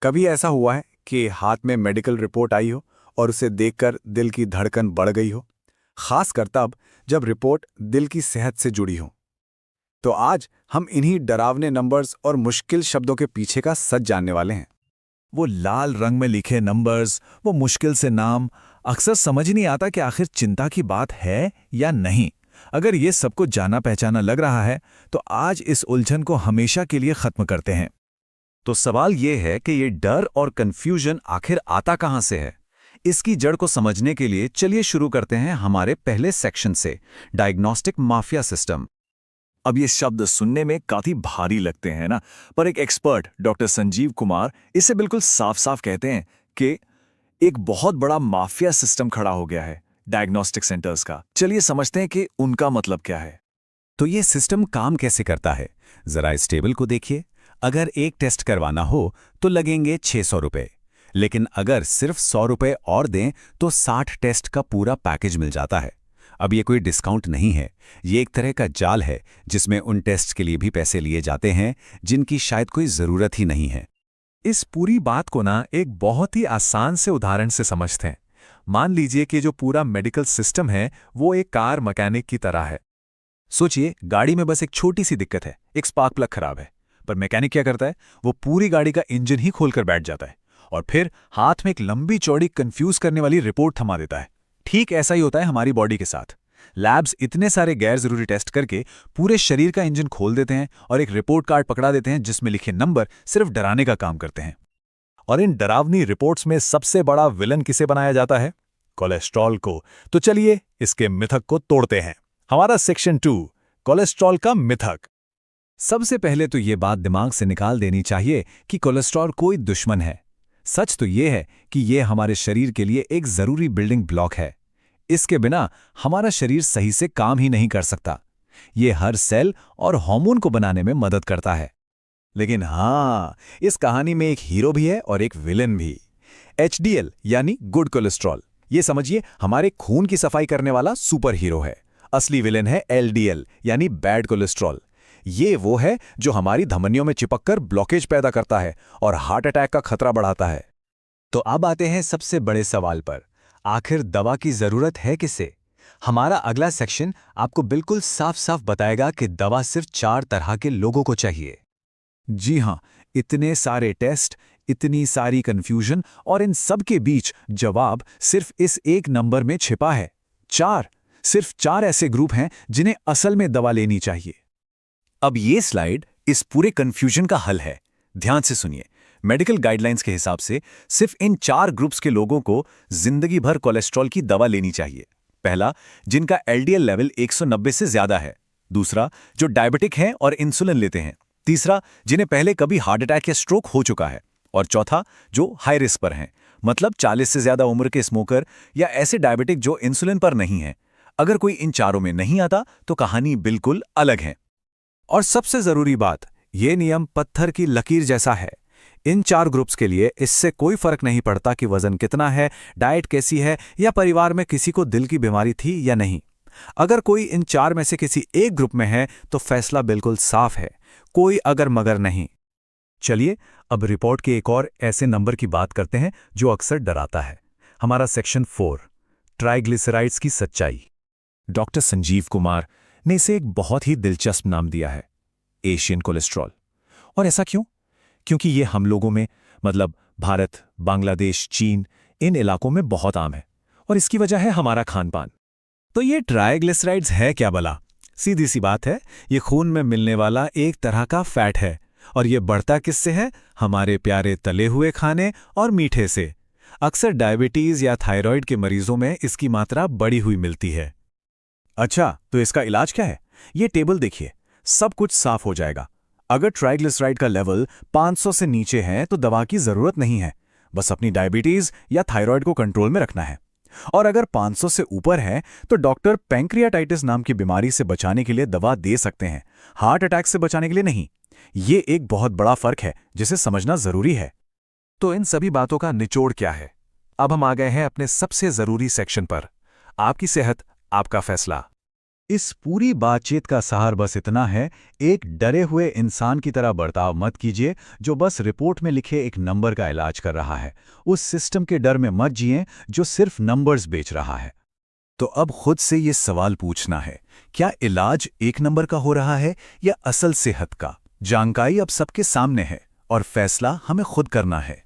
कभी ऐसा हुआ है कि हाथ में मेडिकल रिपोर्ट आई हो और उसे देखकर दिल की धड़कन बढ़ गई हो, खासकर तब जब रिपोर्ट दिल की सेहत से जुड़ी हो। तो आज हम इन्हीं डरावने नंबर्स और मुश्किल शब्दों के पीछे का सच जानने वाले हैं। वो लाल रंग में लिखे नंबर्स, वो मुश्किल से नाम, अक्सर समझ नहीं आता कि आखिर चिंता की बात है या नहीं। अगर ये सबको जाना पहचाना लग रहा है तो आज इस उलझन को हमेशा के लिए खत्म करते हैं। तो सवाल ये है कि ये डर और कंफ्यूजन आखिर आता कहाँ से है। इसकी जड़ को समझने के लिए चलिए शुरू करते हैं हमारे पहले सेक्शन से, डायग्नोस्टिक माफिया सिस्टम। अब ये शब्द सुनने में काफी भारी लगते हैं ना, पर एक एक्सपर्ट डॉक्टर संजीव कुमार इसे बिल्कुल साफ साफ कहते हैं कि एक बहुत बड़ा माफिया सिस्टम खड़ा हो गया है डायग्नोस्टिक सेंटर्स का। चलिए समझते हैं कि उनका मतलब क्या है। तो ये सिस्टम काम कैसे करता है, जरा इस टेबल को देखिए। अगर एक टेस्ट करवाना हो तो लगेंगे 600 रुपए, लेकिन अगर सिर्फ 100 रुपए और दें तो 60 टेस्ट का पूरा पैकेज मिल जाता है। अब ये कोई डिस्काउंट नहीं है, ये एक तरह का जाल है जिसमें उन टेस्ट के लिए भी पैसे लिए जाते हैं जिनकी शायद कोई ज़रूरत ही नहीं है। इस पूरी बात को ना एक बहुत ही आसान से उदाहरण से समझते हैं। मान लीजिए कि जो पूरा मेडिकल सिस्टम है वो एक कार मैकेनिक की तरह है। सोचिए, गाड़ी में बस एक छोटी सी दिक्कत है, एक स्पार्क प्लग खराब है, पर मैकेनिक क्या करता है, वो पूरी गाड़ी का इंजन ही खोलकर बैठ जाता है और फिर हाथ में एक लंबी चौड़ी कंफ्यूज करने वाली रिपोर्ट थमा देता है। ठीक ऐसा ही होता है हमारी बॉडी के साथ। लैब्स इतने सारे गैर जरूरी टेस्ट करके पूरे शरीर का इंजन खोल देते हैं और एक रिपोर्ट कार्ड पकड़ा देते हैं जिसमें लिखे नंबर सिर्फ डराने का काम करते हैं। और इन डरावनी रिपोर्ट्स में सबसे बड़ा विलन किसे बनाया जाता है? कोलेस्ट्रॉल को। तो चलिए इसके मिथक को तोड़ते हैं। हमारा सेक्शन 2, कोलेस्ट्रॉल का मिथक। सबसे पहले तो ये बात दिमाग से निकाल देनी चाहिए कि कोलेस्ट्रॉल कोई दुश्मन है। सच तो ये है कि ये हमारे शरीर के लिए एक ज़रूरी बिल्डिंग ब्लॉक है। इसके बिना हमारा शरीर सही से काम ही नहीं कर सकता। ये हर सेल और हार्मोन को बनाने में मदद करता है। लेकिन हाँ, इस कहानी में एक हीरो भी है और एक विलन भी। HDL यानी गुड कोलेस्ट्रॉल। ये समझिए हमारे खून की सफाई करने वाला सुपर हीरो है। असली विलन है LDL यानी बैड कोलेस्ट्रॉल। ये वो है जो हमारी धमनियों में चिपककर ब्लॉकेज पैदा करता है और हार्ट अटैक का खतरा बढ़ाता है। तो अब आते हैं सबसे बड़े सवाल पर, आखिर दवा की ज़रूरत है किसे? हमारा अगला सेक्शन आपको बिल्कुल साफ साफ बताएगा कि दवा सिर्फ 4 तरह के लोगों को चाहिए। जी हाँ, इतने सारे टेस्ट, इतनी सारी कंफ्यूजन और इन सब के बीच जवाब सिर्फ इस एक नंबर में छिपा है। 4। सिर्फ 4 ऐसे ग्रुप हैं जिन्हें असल में दवा लेनी चाहिए। अब ये स्लाइड इस पूरे कंफ्यूजन का हल है। ध्यान से सुनिए। मेडिकल गाइडलाइंस के हिसाब से सिर्फ इन 4 ग्रुप्स के लोगों को जिंदगी भर कोलेस्ट्रॉल की दवा लेनी चाहिए। पहला, जिनका LDL लेवल 190 से ज्यादा है। दूसरा, जो डायबिटिक हैं और इंसुलिन लेते हैं। तीसरा, जिन्हें पहले कभी हार्ट अटैक या स्ट्रोक हो चुका है। और चौथा, जो हाई रिस्क पर हैं, मतलब 40 से ज्यादा उम्र के स्मोकर या ऐसे डायबिटिक जो इंसुलिन पर नहीं हैं। अगर कोई इन चारों में नहीं आता तो कहानी बिल्कुल अलग है। और सबसे ज़रूरी बात, ये नियम पत्थर की लकीर जैसा है। इन 4 ग्रुप्स के लिए इससे कोई फर्क नहीं पड़ता कि वजन कितना है, डाइट कैसी है या परिवार में किसी को दिल की बीमारी थी या नहीं। अगर कोई इन 4 में से किसी एक ग्रुप में है तो फैसला बिल्कुल साफ है, कोई अगर मगर नहीं। चलिए अब रिपोर्ट के एक और ऐसे नंबर की बात करते हैं जो अक्सर डराता है। हमारा सेक्शन 4, ट्राइग्लिसराइड्स की सच्चाई। डॉक्टर संजीव कुमार ने इसे एक बहुत ही दिलचस्प नाम दिया है, एशियन कोलेस्ट्रॉल। और ऐसा क्यों? क्योंकि ये हम लोगों में, मतलब भारत, बांग्लादेश, चीन, इन इलाकों में बहुत आम है और इसकी वजह है हमारा खान पान। तो ये ट्राइग्लिसराइड्स है क्या भला? सीधी सी बात है, ये खून में मिलने वाला एक तरह का फैट है। और ये बढ़ता किससे है? हमारे प्यारे तले हुए खाने और मीठे से। अक्सर डायबिटीज या थायराइड के मरीजों में इसकी मात्रा बढ़ी हुई मिलती है। अच्छा, तो इसका इलाज क्या है? ये टेबल देखिए, सब कुछ साफ हो जाएगा। अगर ट्राइग्लिसराइड का लेवल 500 से नीचे है तो दवा की जरूरत नहीं है, बस अपनी डायबिटीज या थायराइड को कंट्रोल में रखना है। और अगर 500 से ऊपर है तो डॉक्टर पैंक्रियाटाइटिस नाम की बीमारी से बचाने के लिए दवा दे सकते हैं, हार्ट अटैक से बचाने के लिए नहीं। ये एक बहुत बड़ा फर्क है जिसे समझना जरूरी है। तो इन सभी बातों का निचोड़ क्या है? अब हम आ गए हैं अपने सबसे जरूरी सेक्शन पर, आपकी सेहत, आपका फैसला। इस पूरी बातचीत का सार बस इतना है, एक डरे हुए इंसान की तरह बर्ताव मत कीजिए जो बस रिपोर्ट में लिखे एक नंबर का इलाज कर रहा है। उस सिस्टम के डर में मत जिए जो सिर्फ नंबर्स बेच रहा है। तो अब खुद से ये सवाल पूछना है, क्या इलाज एक नंबर का हो रहा है या असल सेहत का? जानकारी अब सबके सामने है और फैसला हमें खुद करना है।